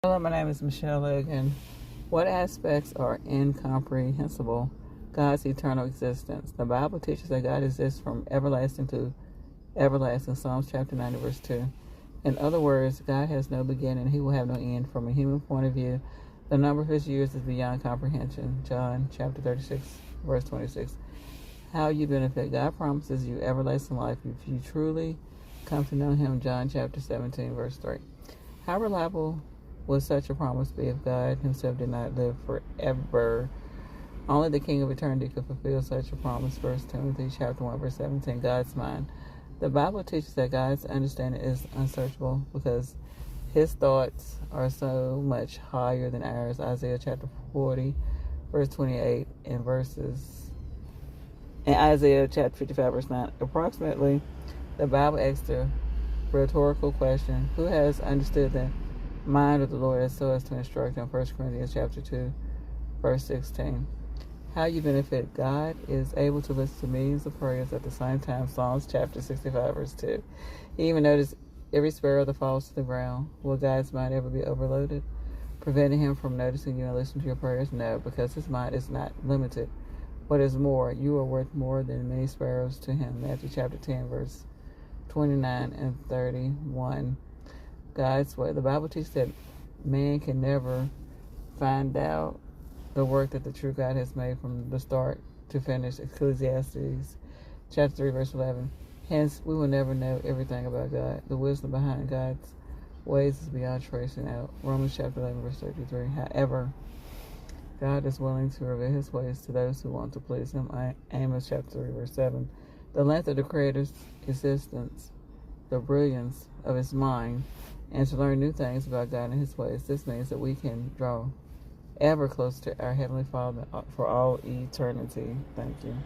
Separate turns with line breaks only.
Hello, my name is Michelle Logan. What aspects are incomprehensible? God's eternal existence. The Bible teaches that God exists from everlasting to everlasting. Psalms chapter 90, verse 2. In other words, God has no beginning. He will have no end. From a human point of view, the number of his years is beyond comprehension. John chapter 36, verse 26. How you benefit. God promises you everlasting life if you truly come to know him. John chapter 17, verse 3. How reliable would such a promise be if God himself did not live forever? Only the King of eternity could fulfill such a promise. 1 Timothy chapter 1, verse 17. God's mind. The Bible teaches that God's understanding is unsearchable because his thoughts are so much higher than ours. Isaiah chapter 40, verse 28, and Isaiah chapter 55, verse 9. Approximately, the Bible asks a rhetorical question: who has understood the mind of the Lord so as to instruct him? 1 Corinthians chapter 2, verse 16. How you benefit. God is able to listen to millions of prayers at the same time. Psalms chapter 65, verse 2. He even noticed every sparrow that falls to the ground. Will God's mind ever be overloaded, preventing him from noticing you and listening to your prayers? No, because his mind is not limited. What is more, you are worth more than many sparrows to him. Matthew chapter 10, verse 29 and 31. God's way. The Bible teaches that man can never find out the work that the true God has made from the start to finish. Ecclesiastes chapter 3, verse 11. Hence, we will never know everything about God. The wisdom behind God's ways is beyond tracing out. Romans chapter 11, verse 33. However, God is willing to reveal his ways to those who want to please him. Amos chapter 3, verse 7. The length of the Creator's existence, the brilliance of his mind, and to learn new things about God and his ways. This means that we can draw ever closer to our Heavenly Father for all eternity. Thank you.